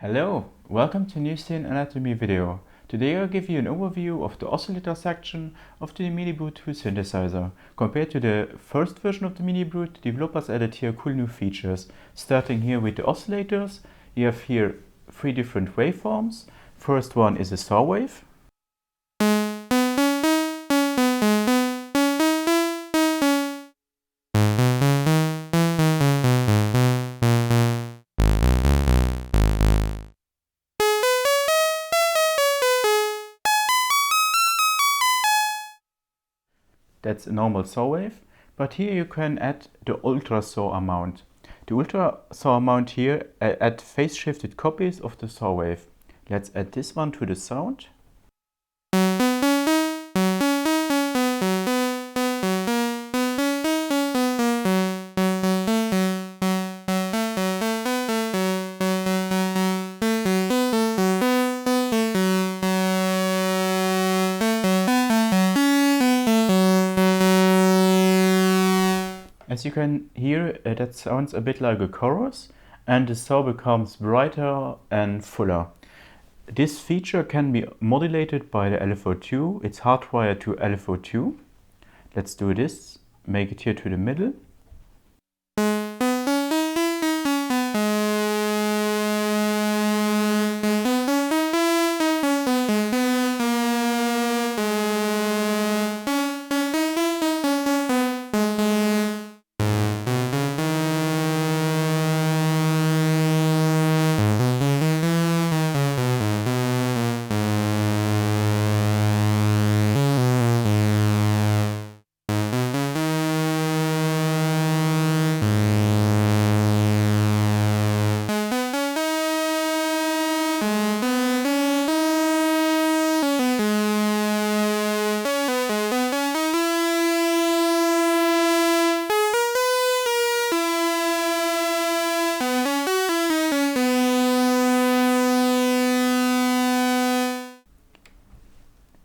Hello, welcome to a new Synth Anatomy video. Today I'll give you an overview of the oscillator section of the MiniBrute 2 synthesizer. Compared to the first version of the MiniBrute, the developers added here cool new features. Starting here with the oscillators, you have here three different waveforms. First one is a saw wave. That's a normal saw wave, but here you can add the ultra saw amount. The ultra saw amount here add phase shifted copies of the saw wave. Let's add this one to the sound. As you can hear, that sounds a bit like a chorus, and the saw becomes brighter and fuller. This feature can be modulated by the LFO2. It's hardwired to LFO2. Let's do this. Make it here to the middle.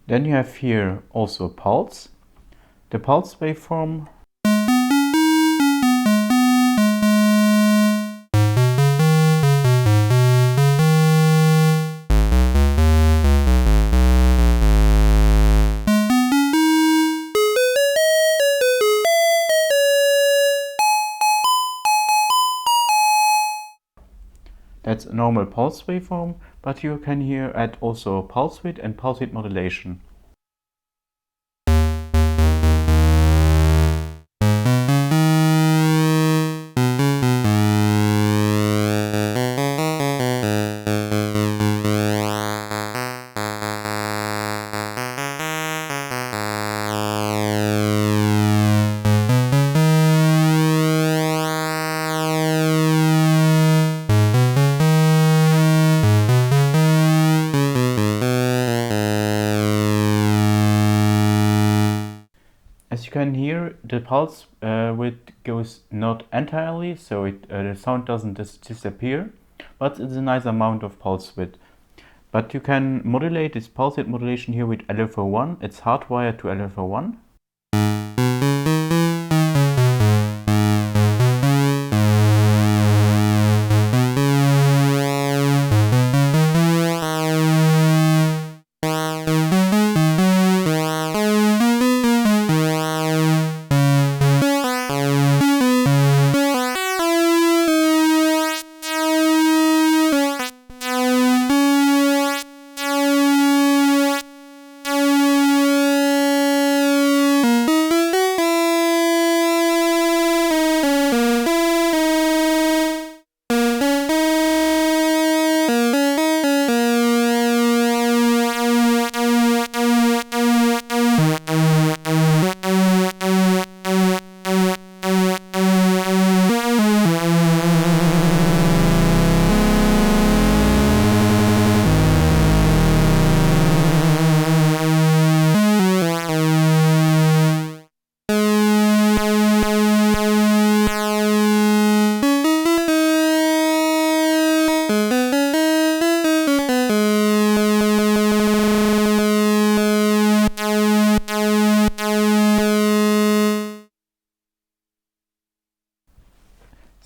Then you have here also a pulse. The pulse waveform That's a normal pulse waveform, but you can here add also pulse width and pulse width modulation. As you can hear, the pulse width goes not entirely, so the sound doesn't disappear, but it's a nice amount of pulse width. But you can modulate this pulse width modulation here with LFO1. It's hardwired to LFO1.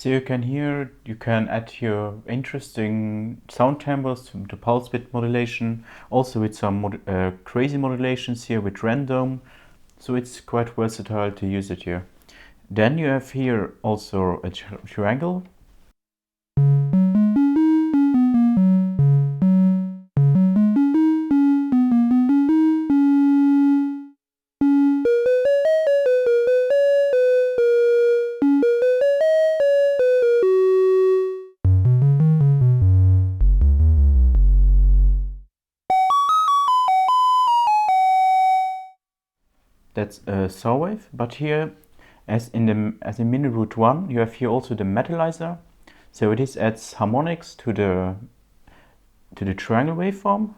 So you can hear, you can add your interesting sound timbres to pulse width modulation, also with some crazy modulations here with random, so it's quite versatile to use it here. Then you have here also a triangle. That's a saw wave, but here, as in MiniBrute 1, you have here also the Metalizer. So it adds harmonics to the triangle waveform.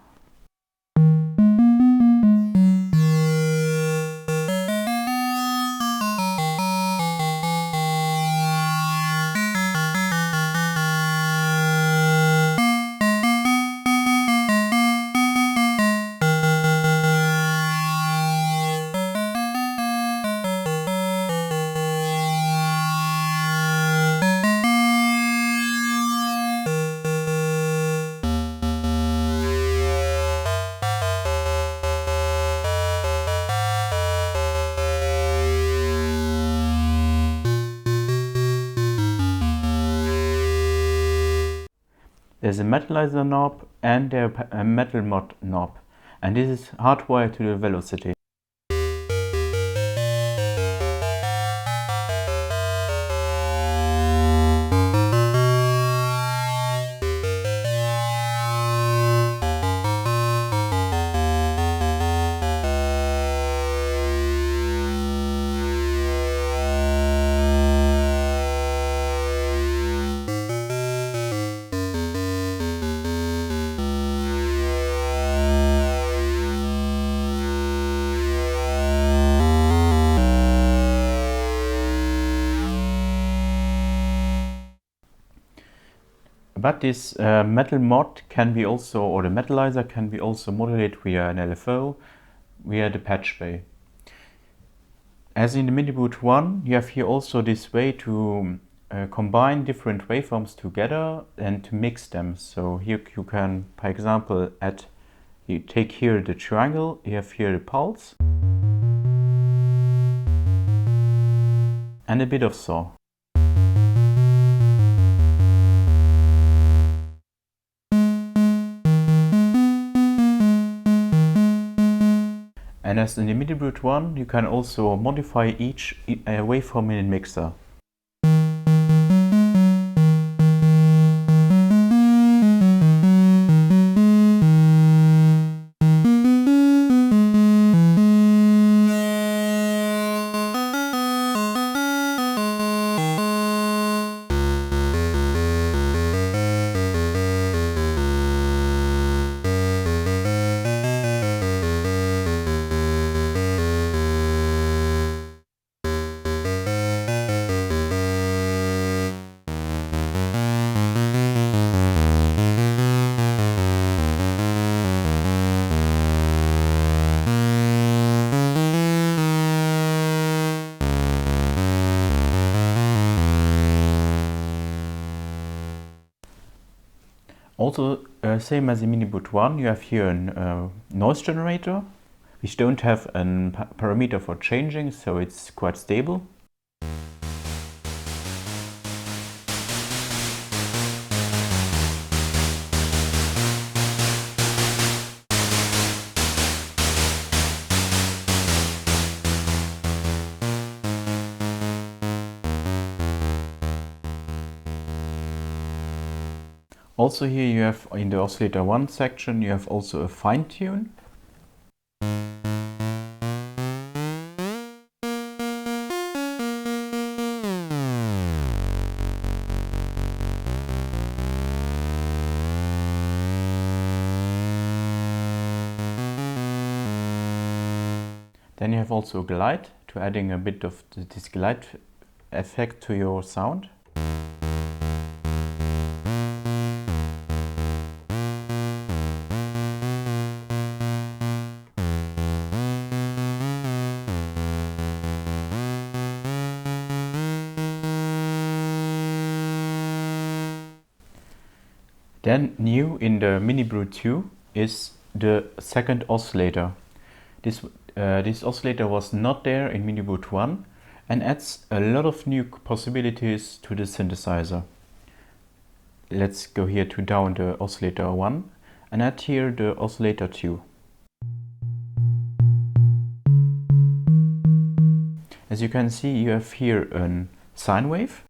There's a Metalizer knob and a metal mod knob, and this is hardwired to the velocity. But this metal mod can be also, or the Metalizer can be also modulated via an LFO, via the patch bay. As in the MiniBrute 1, you have here also this way to combine different waveforms together and to mix them. So here you can, for example, you take here the triangle, you have here the pulse, and a bit of saw. And as in the MiniBrute 1, you can also modify each waveform in a mixer. Also, same as in MiniBrute 1, you have here a noise generator, which don't have a parameter for changing, so it's quite stable. Also here you have, in the Oscillator 1 section, you have also a fine tune. Then you have also a glide, to adding a bit of this glide effect to your sound. Then new in the MiniBrute 2 is the second oscillator. This oscillator was not there in MiniBrute 1 and adds a lot of new possibilities to the synthesizer. Let's go here to down the oscillator 1 and add here the oscillator 2. As you can see, you have here a sine wave.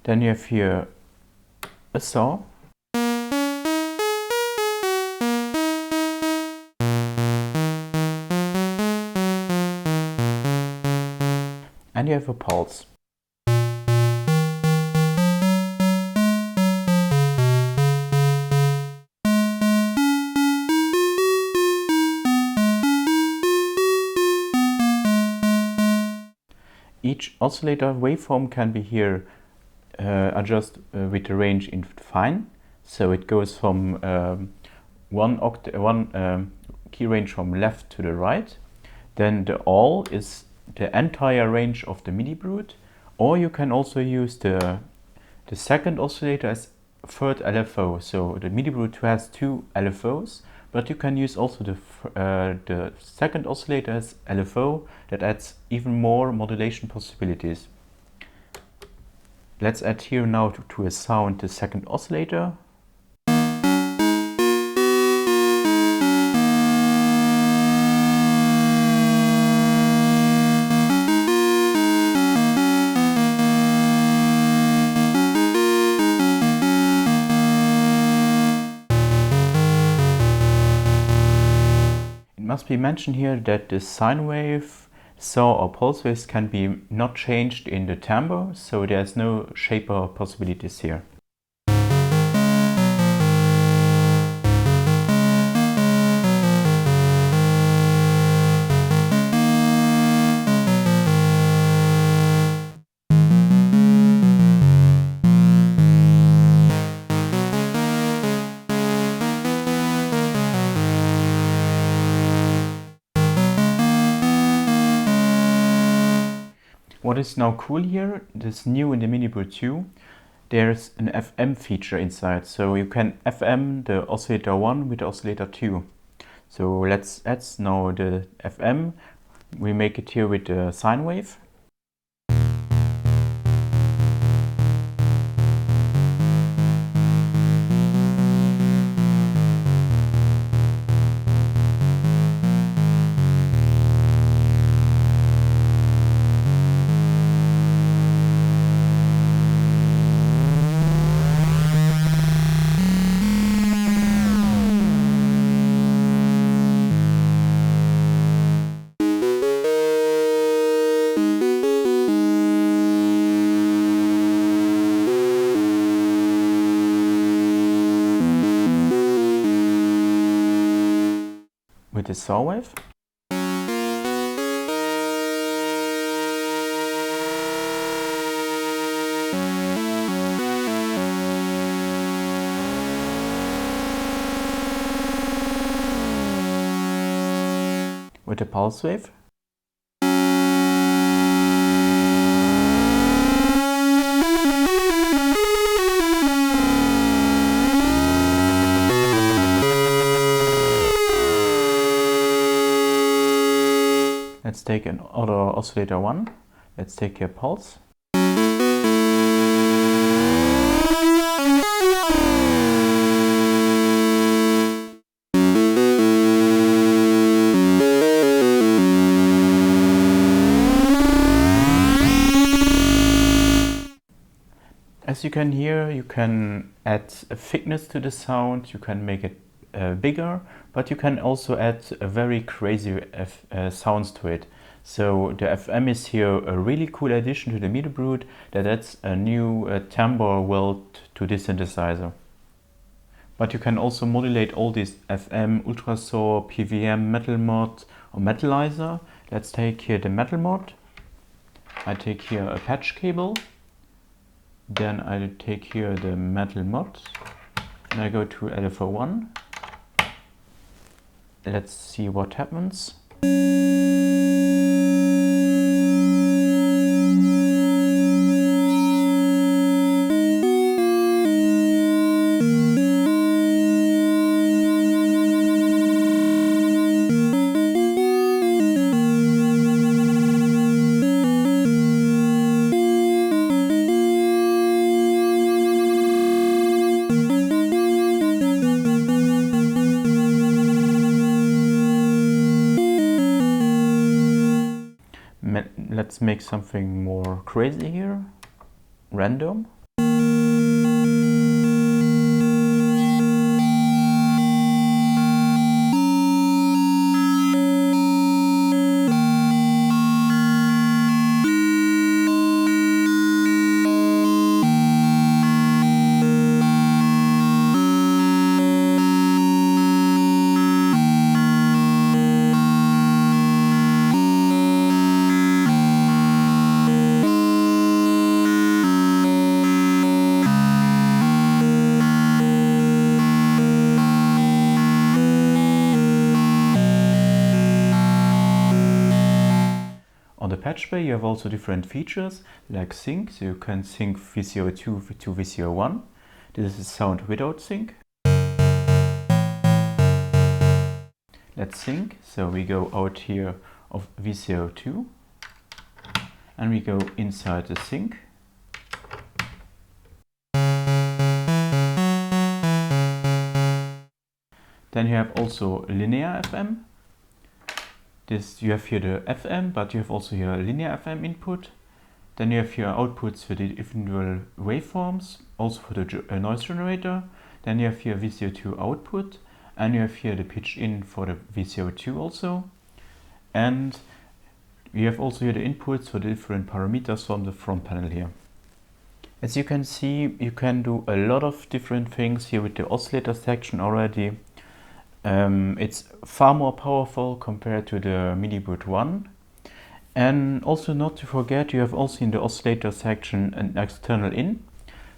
Then you have here a saw. And you have a pulse. Each oscillator waveform can be here adjust with the range in fine, so it goes from one key range from left to the right. Then the all is the entire range of the MiniBrute, or you can also use the second oscillator as third LFO. So the MiniBrute has two LFOs, but you can use also the second oscillator as LFO. That adds even more modulation possibilities. Let's add here now to a sound the second oscillator. It must be mentioned here that the sine wave, saw or pulse waves can be not changed in the timbre, so there's no shaper possibilities here. What is now cool here, this new in the MiniBrute 2, there's an FM feature inside, so you can FM the oscillator 1 with the oscillator 2. So let's add now the FM, we make it here with the sine wave. With the saw wave. With the pulse wave. Let's take another oscillator 1. Let's take a pulse. As you can hear, you can add a thickness to the sound, you can make it bigger, but you can also add a very crazy sounds to it. So the FM is here a really cool addition to the MiniBrute that adds a new timbre world to this synthesizer. But you can also modulate all these FM, ultrasaw, PWM, metal mod or metalizer. Let's take here the metal mod. I take here a patch cable. Then I take here the metal mod and I go to LFO1. Let's see what happens. Let's make something more crazy here, random. On the patch bay you have also different features like sync, so you can sync VCO2 to VCO1. This is sound without sync. Let's sync, so we go out here of VCO2 and we go inside the sync. Then you have also linear FM. You have here the FM, but you have also here linear FM input. Then you have here outputs for the individual waveforms, also for the noise generator. Then you have here VCO2 output, and you have here the pitch in for the VCO2 also. And you have also here the inputs for the different parameters from the front panel here. As you can see, you can do a lot of different things here with the oscillator section already. It's far more powerful compared to the MiniBrute 1. And also not to forget, you have also in the oscillator section an external in.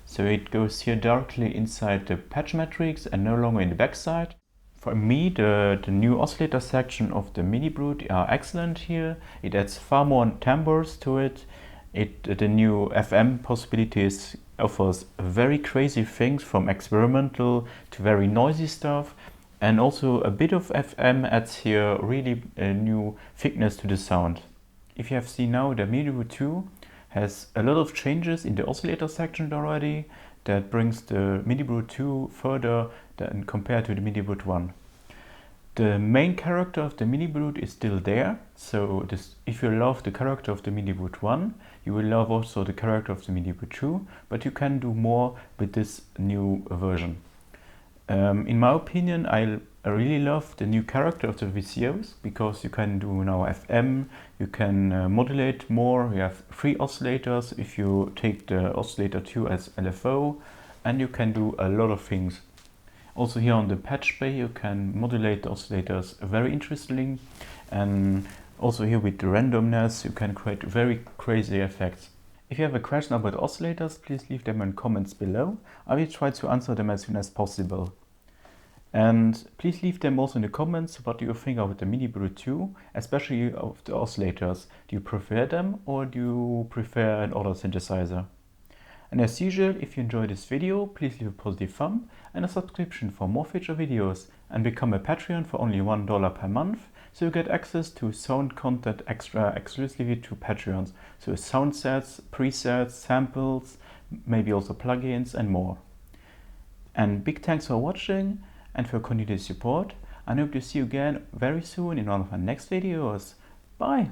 So it goes here directly inside the patch matrix and no longer in the backside. For me, the new oscillator section of the MiniBrute are excellent here. It adds far more timbres to it. The new FM possibilities offers very crazy things, from experimental to very noisy stuff. And also a bit of FM adds here really a new thickness to the sound. If you have seen now, the MiniBrute 2 has a lot of changes in the oscillator section already that brings the MiniBrute 2 further than compared to the MiniBrute 1. The main character of the MiniBrute is still there, so if you love the character of the MiniBrute 1, you will love also the character of the MiniBrute 2, but you can do more with this new version. In my opinion, I really love the new character of the VCOs, because you can do now FM, you can modulate more, you have 3 oscillators if you take the Oscillator 2 as LFO, and you can do a lot of things. Also here on the patch bay you can modulate the oscillators very interestingly, and also here with the randomness you can create very crazy effects. If you have a question about oscillators, please leave them in comments below. I will try to answer them as soon as possible. And please leave them also in the comments what you think about the MiniBrute 2, especially of the oscillators. Do you prefer them or do you prefer another synthesizer? And as usual, if you enjoyed this video, please leave a positive thumb and a subscription for more future videos, and become a Patreon for only $1 per month, so you get access to sound content extra exclusively to Patreons, so sound sets, presets, samples, maybe also plugins and more. And big thanks for watching and for continued support. I hope to see you again very soon in one of my next videos. Bye!